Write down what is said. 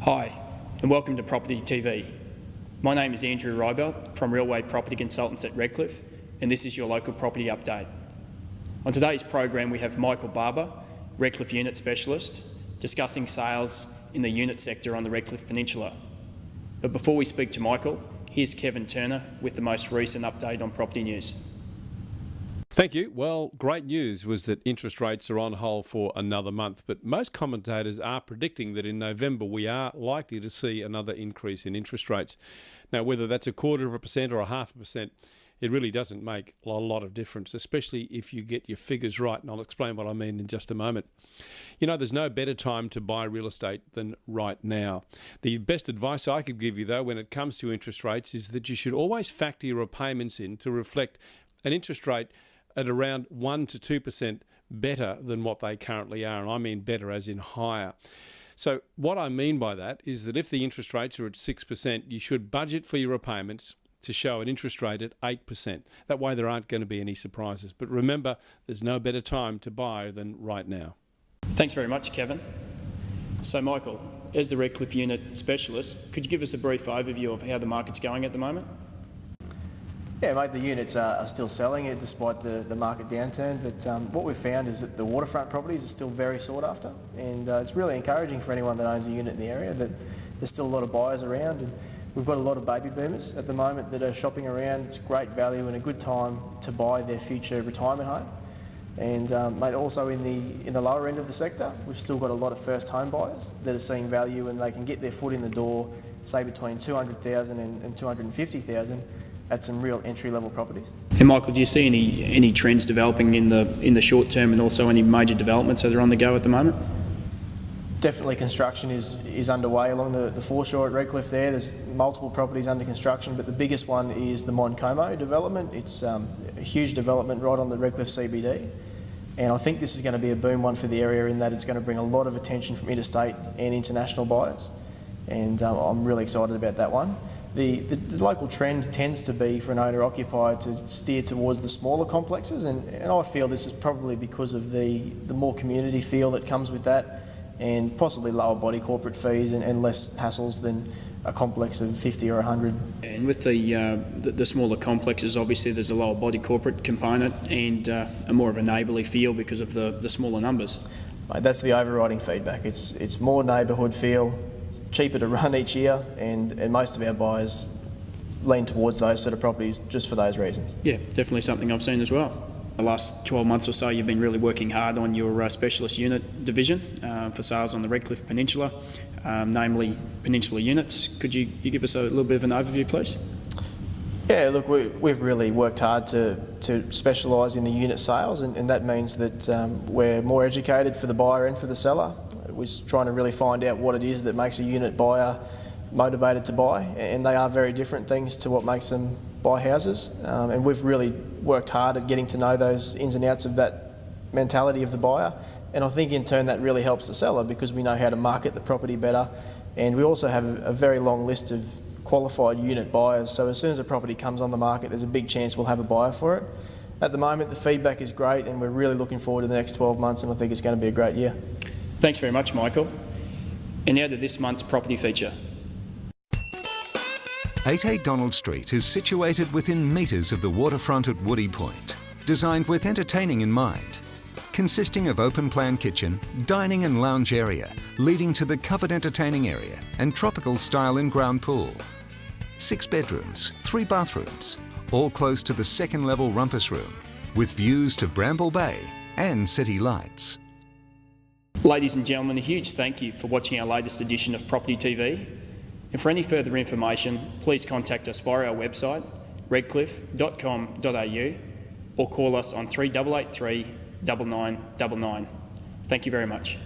Hi, and welcome to Property TV. My name is Andrew Reibelt from RealWay Property Consultants at Redcliffe, and this is your local property update. On today's program, we have Michael Barber, Redcliffe Unit Specialist, discussing sales in the unit sector on the Redcliffe Peninsula. But before we speak to Michael, here's Kevin Turner with the most recent update on property news. Thank you. Well, great news was that interest rates are on hold for another month, but most commentators are predicting that in November we are likely to see another increase in interest rates. Now, whether that's 0.25% or 0.5%, it really doesn't make a lot of difference, especially if you get your figures right, and I'll explain what I mean in just a moment. You know, there's no better time to buy real estate than right now. The best advice I could give you, though, when it comes to interest rates is that you should always factor your repayments in to reflect an interest rate at around 1 to 2% better than what they currently are, and I mean better as in higher. So what I mean by that is that if the interest rates are at 6%, you should budget for your repayments to show an interest rate at 8%. That way there aren't going to be any surprises. But remember, there's no better time to buy than right now. Thanks very much, Kevin. So Michael, as the Redcliffe Unit Specialist, could you give us a brief overview of how the market's going at the moment? Yeah, mate, the units are still selling it despite the market downturn, but what we've found is that the waterfront properties are still very sought after, and it's really encouraging for anyone that owns a unit in the area that there's still a lot of buyers around, and we've got a lot of baby boomers at the moment that are shopping around. It's great value and a good time to buy their future retirement home. And mate, also in the lower end of the sector, we've still got a lot of first home buyers that are seeing value, and they can get their foot in the door, say between $200,000 and $250,000. At some real entry-level properties. And Michael, do you see any trends developing in the short term, and also any major developments that are on the go at the moment? Definitely construction is underway along the foreshore at Redcliffe there. There's multiple properties under construction, but the biggest one is the Moncomo development. It's a huge development right on the Redcliffe CBD, and I think this is going to be a boom one for the area in that it's going to bring a lot of attention from interstate and international buyers, and I'm really excited about that one. The local trend tends to be for an owner-occupier to steer towards the smaller complexes, and I feel this is probably because of the more community feel that comes with that, and possibly lower body corporate fees and less hassles than a complex of 50 or 100. And with the smaller complexes, obviously there's a lower body corporate component and a more of a neighbourly feel because of the smaller numbers. Mate, that's the overriding feedback. It's more neighbourhood feel, cheaper to run each year, and most of our buyers lean towards those sort of properties just for those reasons. Yeah, definitely something I've seen as well. The last 12 months or so, you've been really working hard on your specialist unit division for sales on the Redcliffe Peninsula, namely Peninsula units. Could you give us a little bit of an overview, please? Yeah, look, we've really worked hard to specialise in the unit sales, and that means that we're more educated for the buyer and for the seller. We're trying to really find out what it is that makes a unit buyer motivated to buy, and they are very different things to what makes them buy houses, and we've really worked hard at getting to know those ins and outs of that mentality of the buyer, and I think in turn that really helps the seller because we know how to market the property better, and we also have a very long list of qualified unit buyers, so as soon as a property comes on the market there's a big chance we'll have a buyer for it. At the moment the feedback is great, and we're really looking forward to the next 12 months, and I think it's going to be a great year. Thanks very much, Michael. And now to this month's property feature. 88 Donald Street is situated within metres of the waterfront at Woody Point, designed with entertaining in mind. Consisting of open-plan kitchen, dining and lounge area, leading to the covered entertaining area and tropical-style in-ground pool. 6 bedrooms, 3 bathrooms, all close to the second-level rumpus room, with views to Bramble Bay and city lights. Ladies and gentlemen, a huge thank you for watching our latest edition of Property TV. And for any further information, please contact us via our website, redcliffe.com.au, or call us on 3883 9999. Thank you very much.